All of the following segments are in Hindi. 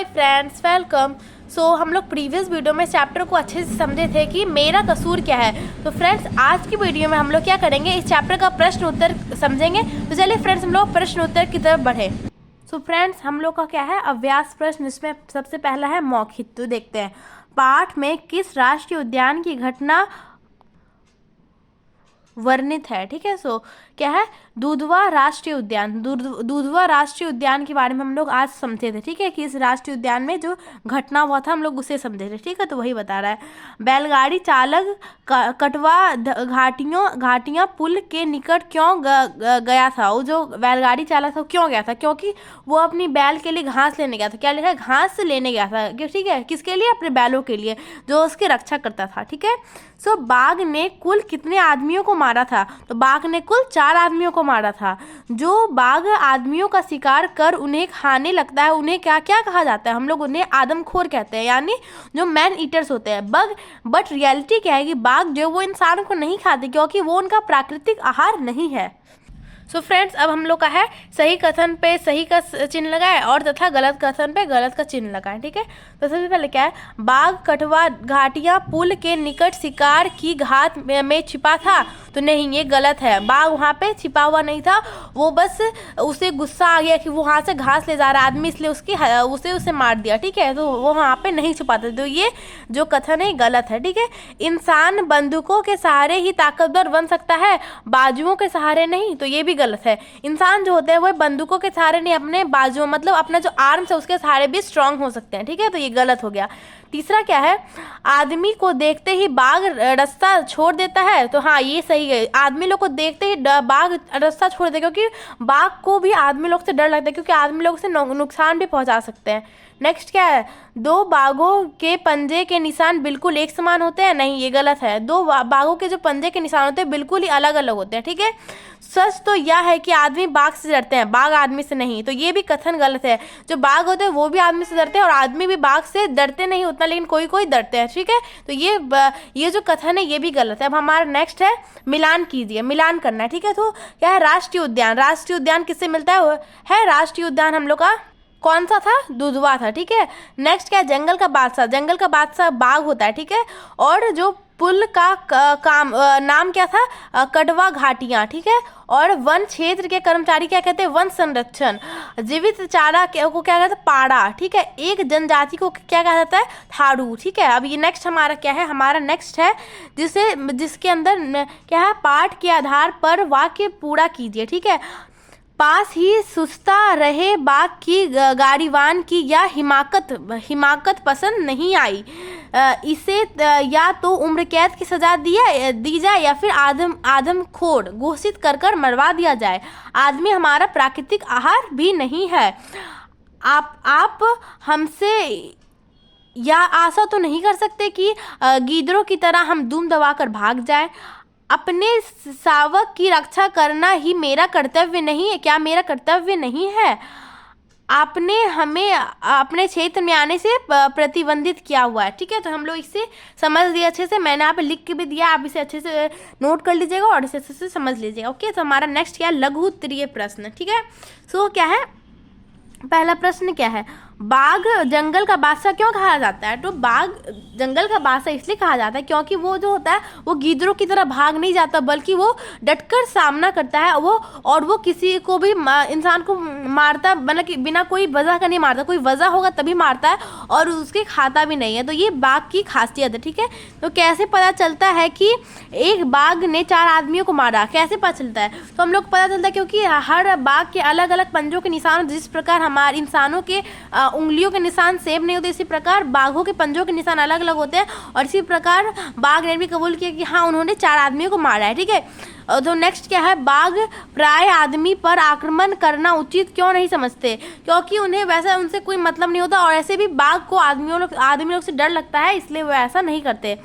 Friends, welcome. हम लोग प्रीवियस वीडियो में चैप्टर को अच्छे से समझे थे कि मेरा कसूर क्या है। तो फ्रेंड्स, आज की वीडियो में हम लोग क्या करेंगे, इस चैप्टर का प्रश्न उत्तर समझेंगे। तो चलिए फ्रेंड्स, हम लोग प्रश्न उत्तर की तरफ बढ़े। फ्रेंड्स, हम लोग का क्या है, अभ्यास प्रश्न। इसमें सबसे पहला है मौखिक। तो देखते हैं, पाठ में किस राष्ट्रीय उद्यान की घटना वर्णित है। ठीक है, क्या है, दुधवा राष्ट्रीय उद्यान। दुधवा राष्ट्रीय उद्यान के बारे में हम लोग आज समझे थे। ठीक है, कि इस राष्ट्रीय उद्यान में जो घटना हुआ था हम लोग उसे समझे थे। ठीक है, तो वही बता रहा है। बैलगाड़ी चालक कटवा घाटियां पुल के निकट क्यों गया था। वो जो बैलगाड़ी चालक था क्यों गया था, क्योंकि वो अपनी बैल के लिए घास लेने गया था। क्या लिखा है, घास लेने गया था। ठीक है, किसके लिए, अपने बैलों के लिए, जो उसकी रक्षा करता था। ठीक है, बाघ ने कुल कितने आदमियों को मारा था। तो बाघ ने कुल 4 आदमियों को मारा था। जो बाघ आदमियों का शिकार कर उन्हें खाने लगता है, उन्हें क्या क्या कहा जाता है, हम लोग उन्हें आदमखोर कहते हैं, यानी जो मैन ईटर्स होते हैं। बट रियलिटी क्या है कि बाघ जो वो इंसान को नहीं खाते, क्योंकि वो उनका प्राकृतिक आहार नहीं है। फ्रेंड्स, अब हम लोग का है सही कथन पे सही का चिन्ह लगाए और तथा गलत कथन पे गलत का चिन्ह लगाए। ठीक है, तो सबसे पहले क्या है, बाघ कटवा घाटियां पुल के निकट शिकार की घात में छिपा था। तो नहीं, ये गलत है। बाघ वहाँ पे छिपा हुआ नहीं था, वो बस उसे गुस्सा आ गया कि वो वहाँ से घास ले जा रहा आदमी, इसलिए उसे मार दिया। ठीक है, तो वो वहाँ पे नहीं छुपा था। तो ये जो कथन है गलत है। ठीक है, इंसान बंदूकों के सहारे ही ताकतवर बन सकता है, बाजुओं के सहारे नहीं। तो ये भी गलत है। इंसान जो होते हैं वो बंदूकों के सहारे नहीं, अपने बाजुओं मतलब अपना जो आर्म्स है उसके सहारे भी स्ट्रांग हो सकते हैं। ठीक है, तो ये गलत हो गया। तीसरा क्या है, आदमी को देखते ही बाघ रास्ता छोड़ देता है। तो हाँ, ये सही है। आदमी लोग को देखते ही बाघ रास्ता छोड़ देता है, क्योंकि बाघ को भी आदमी लोग से डर लगता है, क्योंकि आदमी लोग से नुकसान भी पहुंचा सकते हैं। नेक्स्ट क्या है, 2 बाघों के पंजे के निशान बिल्कुल एक समान होते हैं। नहीं, ये गलत है। 2 बाघों के जो पंजे के निशान होते हैं बिल्कुल ही अलग अलग होते हैं। ठीक है, सच तो यह है कि आदमी बाघ से डरते हैं, बाघ आदमी से नहीं। तो ये भी कथन गलत है। जो बाघ होते हैं वो भी आदमी से डरते हैं और आदमी भी बाघ से डरते नहीं उतना, लेकिन कोई कोई डरते हैं। ठीक है, तो ये जो कथन है ये भी गलत है। अब हमारा नेक्स्ट है, मिलान कीजिए, मिलान करना है। ठीक है, तो क्या है, राष्ट्रीय उद्यान। राष्ट्रीय उद्यान किससे मिलता है राष्ट्रीय उद्यान हम लोग का कौन सा था, दुधवा था। ठीक है, नेक्स्ट क्या है, जंगल का बादशाह। जंगल का बादशाह बाघ होता है। ठीक है, और जो पुल का नाम क्या था, कटवा घाटियां। ठीक है, और वन क्षेत्र के कर्मचारी क्या कहते हैं, वन संरक्षण। जीवित चारा को क्या कहते हैं, पाड़ा। ठीक है, एक जनजाति को क्या कहा जाता है, थारू। ठीक है, अब ये नेक्स्ट हमारा क्या है, हमारा नेक्स्ट है जिसके अंदर क्या है, पाठ के आधार पर वाक्य पूरा कीजिए। ठीक है, पास ही सुस्ता रहे बाघ की गाड़ीवान की या हिमाकत पसंद नहीं आई। इसे या तो उम्र कैद की सजा दी जाए या फिर आदमखोर घोषित कर मरवा दिया जाए। आदमी हमारा प्राकृतिक आहार भी नहीं है। आप हमसे या आशा तो नहीं कर सकते कि गीदड़ों की तरह हम दुम दबाकर भाग जाए। अपने शावक की रक्षा करना ही मेरा कर्तव्य नहीं है। क्या मेरा कर्तव्य नहीं है। आपने हमें अपने क्षेत्र में आने से प्रतिबंधित किया हुआ है। ठीक है, तो हम लोग इसे समझ लिए अच्छे से। मैंने यहाँ पे लिख के भी दिया, आप इसे अच्छे से नोट कर लीजिएगा और इसे अच्छे से समझ लीजिएगा। ओके, तो हमारा नेक्स्ट क्या है, लघु उत्तरीय प्रश्न। ठीक है, क्या है, पहला प्रश्न क्या है, बाघ जंगल का बादशाह क्यों कहा जाता है। तो बाघ जंगल का बादशाह इसलिए कहा जाता है क्योंकि वो जो होता है वो गीदड़ों की तरह भाग नहीं जाता, बल्कि वो डटकर सामना करता है। वो किसी को भी इंसान को मारता, मतलब कि बिना कोई वजह का नहीं मारता, कोई वजह होगा तभी मारता है, और उसके खाता भी नहीं है। तो ये बाघ की खासियत है। ठीक है, तो कैसे पता चलता है कि एक बाघ ने 4 आदमियों को मारा, कैसे पता चलता है। तो हम लोग पता चलता है क्योंकि हर बाघ के अलग अलग पंजों के निशान, जिस प्रकार हमारे इंसानों के उंगलियों के निशान सेम नहीं होते, इसी प्रकार बाघों के पंजों के निशान अलग अलग होते हैं। और इसी प्रकार बाघ ने भी कबूल किया कि हाँ, उन्होंने 4 आदमियों को मारा है। ठीक है, तो नेक्स्ट क्या है, बाघ प्राय आदमी पर आक्रमण करना उचित क्यों नहीं समझते, क्योंकि उन्हें वैसा उनसे कोई मतलब नहीं होता, और ऐसे भी बाघ को आदमी लोग से डर लगता है, इसलिए वो ऐसा नहीं करते।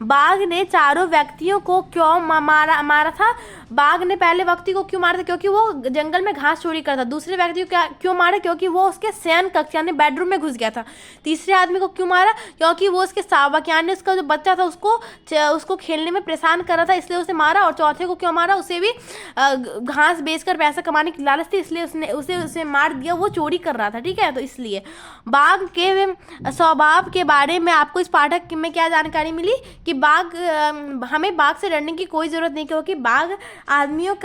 बाघ ने 4 व्यक्तियों को क्यों मारा था। बाघ ने पहले व्यक्ति को क्यों मारा था? क्योंकि वो जंगल में घास चोरी करता। दूसरे व्यक्ति को क्यों मारा? क्योंकि वो उसके शयन कक्ष यानी बेडरूम में घुस गया था। तीसरे आदमी को क्यों मारा? क्योंकि वो उसके शावक यानी उसका जो बच्चा था उसको खेलने में परेशान कर रहा था, इसलिए उसे मारा। और चौथे को क्यों मारा? उसे भी घास बेचकर पैसा कमाने की लालच थी, इसलिए उसे मार दिया, वो चोरी कर रहा था। ठीक है, तो इसलिए बाघ के स्वभाव के बारे में आपको इस पाठक में क्या जानकारी मिली कि हमें बाघ से डरने की कोई जरूरत नहीं, क्योंकि बाघ आदमियों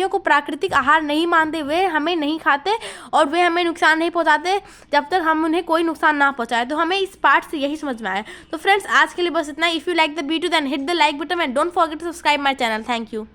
को प्राकृतिक आहार नहीं मानते, वे हमें नहीं खाते और वे हमें नुकसान नहीं पहुंचाते जब तक हम उन्हें कोई नुकसान ना पहुंचाए। तो हमें इस पाठ से यही समझ में आया। तो फ्रेंड्स, आज के लिए बस इतना। If you like the video then hit the like button and don't forget to subscribe my channel. Thank you.